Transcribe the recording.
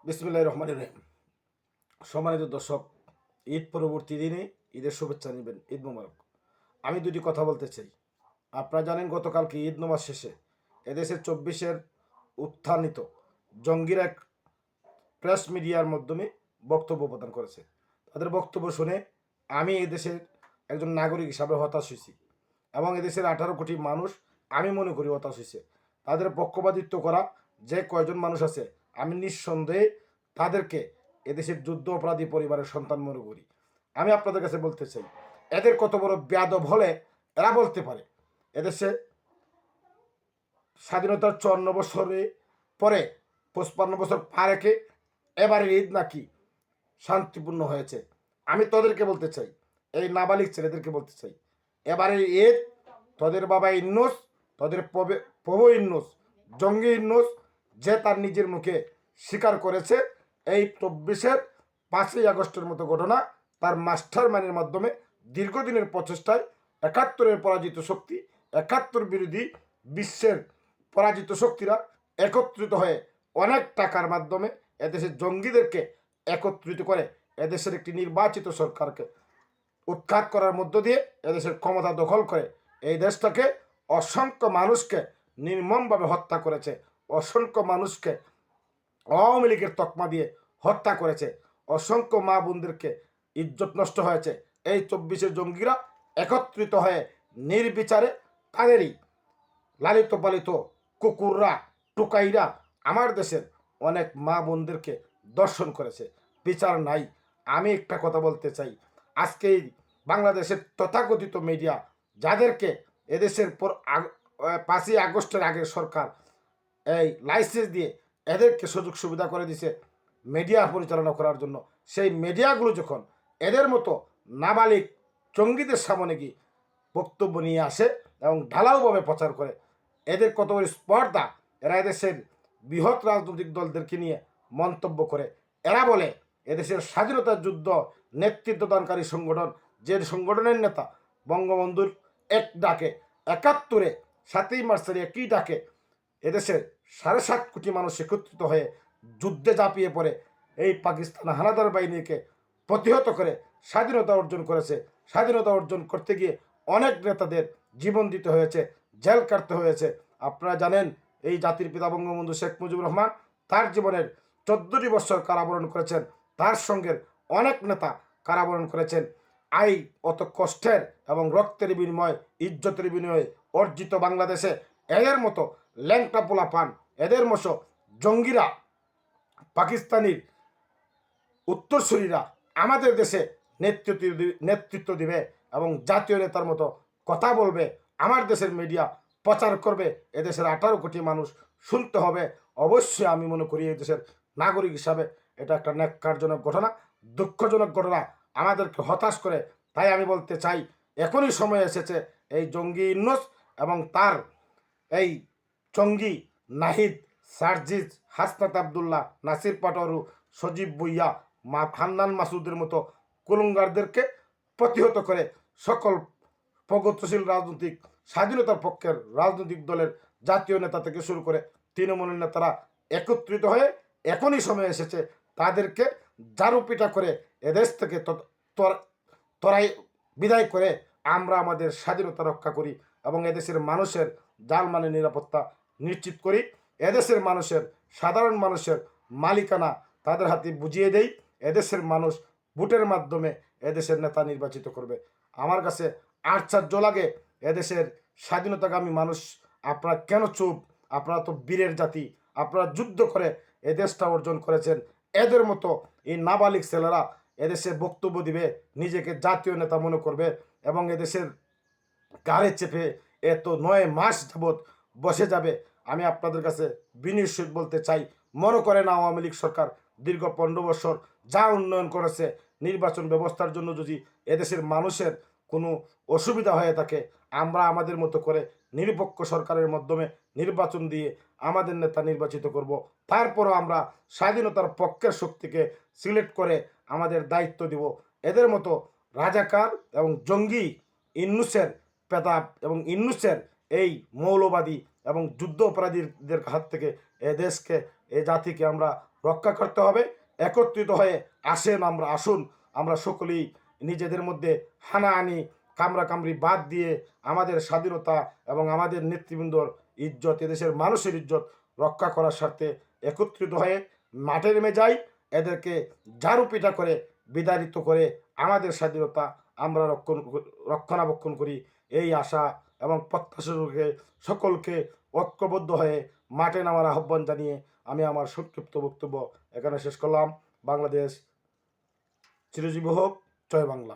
বিসমিল্লাহির রহমানির রহিম। সম্মানিত দর্শক, ঈদ পরবর্তী দিনে ঈদের শুভেচ্ছা নেবেন। ঈদ মোবারক। আমি দুটি কথা বলতে চাই। আপনারা জানেন গতকালকে ঈদ নামাজ শেষে এদেশের 24-এর উত্থানিত জঙ্গির এক প্রেস মিডিয়ার মাধ্যমে বক্তব্য প্রদান করেছে। তাদের বক্তব্য শুনে আমি এদেশের একজন নাগরিক হিসাবে হতাশ হয়েছি এবং এদেশের 18 কোটি মানুষ আমি মনে করি হতাশ হয়েছে। তাদের পক্ষপাতিত্ব করা যে কয়জন মানুষ আছে আমি নিঃসন্দেহে তাদেরকে এদেশের যুদ্ধ অপরাধী পরিবারের সন্তান মনে করি। আমি আপনাদের কাছে বলতে চাই, এদের কত বড় বেয়াদব হলে এরা বলতে পারে এদেশে স্বাধীনতার 54 বছরে পরে 55 বছর পা রেখে এবারের ঈদ নাকি শান্তিপূর্ণ হয়েছে। আমি তোদেরকে বলতে চাই, এই নাবালিক ছেলেদেরকে বলতে চাই, এবারের ঈদ তোদের বাবা ইন্নুস, তোদের প্রভু ইন্নুস, জঙ্গি ইন্নুস, যে তার নিজের মুখে স্বীকার করেছে এই 24-এর 5ই আগস্টের মতো ঘটনা তার মাস্টার মাইন্ডের মাধ্যমে দীর্ঘদিনের প্রচেষ্টায় 71-এর পরাজিত শক্তি, 71 বিরোধী বিশ্বের পরাজিত শক্তিরা একত্রিত হয়ে অনেক টাকার মাধ্যমে এদেশের জঙ্গিদেরকে একত্রিত করে এদেশের একটি নির্বাচিত সরকারকে উৎখাত করার মধ্য দিয়ে এদেশের ক্ষমতা দখল করে এই দেশটাকে অসংখ্য মানুষকে নির্মমভাবে হত্যা করেছে, অসংখ্য মানুষকে আওয়ামী লীগের তকমা দিয়ে হত্যা করেছে, অসংখ্য মা বোনদেরকে ইজ্জত নষ্ট হয়েছে। এই 24-এর জঙ্গিরা একত্রিত হয়ে নির্বিচারে তাদেরই লালিত পালিত কুকুররা, টুকাইরা আমার দেশের অনেক মা বোনদেরকে দর্শন করেছে। বিচার নাই। আমি একটা কথা বলতে চাই, আজকে এই বাংলাদেশের তথাকথিত মিডিয়া যাদেরকে এদেশের পর 5ই আগস্টের আগের সরকার এই লাইসেন্স দিয়ে এদেরকে সুযোগ সুবিধা করে দিছে মিডিয়া পরিচালনা করার জন্য, সেই মিডিয়াগুলো যখন এদের মতো নাবালিক জঙ্গিদের সামনে গিয়ে বক্তব্য নিয়ে আসে এবং ঢালাওভাবে প্রচার করে, এদের কত বড় স্পর্ধা! এরা এদেশের বৃহৎ রাজনৈতিক দলদেরকে নিয়ে মন্তব্য করে। এরা বলে এদেশের স্বাধীনতার যুদ্ধ নেতৃত্বদানকারী সংগঠন, যে সংগঠনের নেতা বঙ্গবন্ধুর এক ডাকে 71-এ 7ই মার্চের একই ডাকে এদেশের 7.5 কোটি মানুষ একত্রিত হয়ে যুদ্ধে ঝাঁপিয়ে পড়ে এই পাকিস্তান হানাদার বাহিনীকে প্রতিহত করে স্বাধীনতা অর্জন করেছে। স্বাধীনতা অর্জন করতে গিয়ে অনেক নেতাদের জীবন দিতে হয়েছে, জেল কাটতে হয়েছে। আপনারা জানেন এই জাতির পিতা বঙ্গবন্ধু শেখ মুজিবুর রহমান তার জীবনের 14টি বছর কারাবরণ করেছেন, তার সঙ্গের অনেক নেতা কারাবরণ করেছেন। আই অত কষ্টের এবং রক্তের বিনিময়ে, ইজ্জতের বিনিময়ে অর্জিত বাংলাদেশে এদের মতো ল্যাংটা পোলা পান, এদের মতো জঙ্গিরা, পাকিস্তানির উত্তরসূরিরা আমাদের দেশে নেতৃত্ব দিবে এবং জাতীয় নেতার মতো কথা বলবে, আমার দেশের মিডিয়া প্রচার করবে, এদেশের 18 কোটি মানুষ শুনতে হবে। অবশ্যই আমি মনে করি এই দেশের নাগরিক হিসাবে এটা একটা ন্যাক্কারজনক ঘটনা, দুঃখজনক ঘটনা, আমাদেরকে হতাশ করে। তাই আমি বলতে চাই, এখনই সময় এসেছে এই জঙ্গি ইন্নুস এবং তার এই জঙ্গি নাহিদ, সার্জিজ, হাসনাত আবদুল্লাহ, নাসির পাটোয়ারু, সজীব ভুইয়া, হান্নান মাসুদের মতো কুলঙ্গারদেরকে প্রতিহত করে সকল প্রগতিশীল রাজনৈতিক স্বাধীনতার পক্ষের রাজনৈতিক দলের জাতীয় নেতা থেকে শুরু করে তৃণমূলের নেতারা একত্রিত হয়ে এখনই সময় এসেছে তাদেরকে জারুপিটা করে এদেশ থেকে তরাই বিদায় করে আমরা আমাদের স্বাধীনতা রক্ষা করি এবং এদেশের মানুষের জানমালের নিরাপত্তা নিশ্চিত করি। এদেশের মানুষের, সাধারণ মানুষের মালিকানা তাদের হাতে বুঝিয়ে দেই। এদেশের মানুষ ভোটের মাধ্যমে এদেশের নেতা নির্বাচিত করবে। আমার কাছে আশ্চর্য লাগে, এদেশের স্বাধীনতাকামী মানুষ আপনারা কেন চুপ? আপনারা তো বীরের জাতি, আপনারা যুদ্ধ করে এ দেশটা অর্জন করেছেন। এদের মতো এই নাবালিক ছেলেরা এদেশে বক্তব্য দিবে, নিজেকে জাতীয় নেতা মনে করবে এবং এদেশের গাড়ে চেপে এত 9 মাস যাবৎ বসে যাবে। আমি আপনাদের কাছে বিনয়ী সহিত বলতে চাই, মনে করেন আওয়ামী লীগ সরকার দীর্ঘ 15 বছর যা উন্নয়ন করেছে, নির্বাচন ব্যবস্থার জন্য যদি এদেশের মানুষের কোনো অসুবিধা হয়ে থাকে, আমরা আমাদের মতো করে নিরপেক্ষ সরকারের মাধ্যমে নির্বাচন দিয়ে আমাদের নেতা নির্বাচিত করব। তারপরও আমরা স্বাধীনতার পক্ষের শক্তিকে সিলেক্ট করে আমাদের দায়িত্ব দিব। এদের মতো রাজাকার এবং জঙ্গি ইন্নুসের পেতাব এবং ইন্নুসের এই মৌলবাদী এবং যুদ্ধ অপরাধীদের হাত থেকে এ দেশকে, এ জাতিকে আমরা রক্ষা করতে হবে। একত্রিত হয়ে আসুন আমরা সকলেই নিজেদের মধ্যে হানাহানি কামড়াকামড়ি বাদ দিয়ে আমাদের স্বাধীনতা এবং আমাদের নেতৃবৃন্দর ইজ্জত, এদেশের মানুষের ইজ্জত রক্ষা করার স্বার্থে একত্রিত হয়ে মাঠে নেমে যাই। এদেরকে ঝাড়ু পিটা করে বিতাড়িত করে আমাদের স্বাধীনতা আমরা রক্ষণাবেক্ষণ করি, এই আশা এবং প্রত্যাশাকে সকলকে ঐক্যবদ্ধ হয়ে মাঠে নামার আহ্বান জানিয়ে আমি আমার সংক্ষিপ্ত বক্তব্য এখানে শেষ করলাম। বাংলাদেশ চিরজীবী হোক, জয় বাংলা।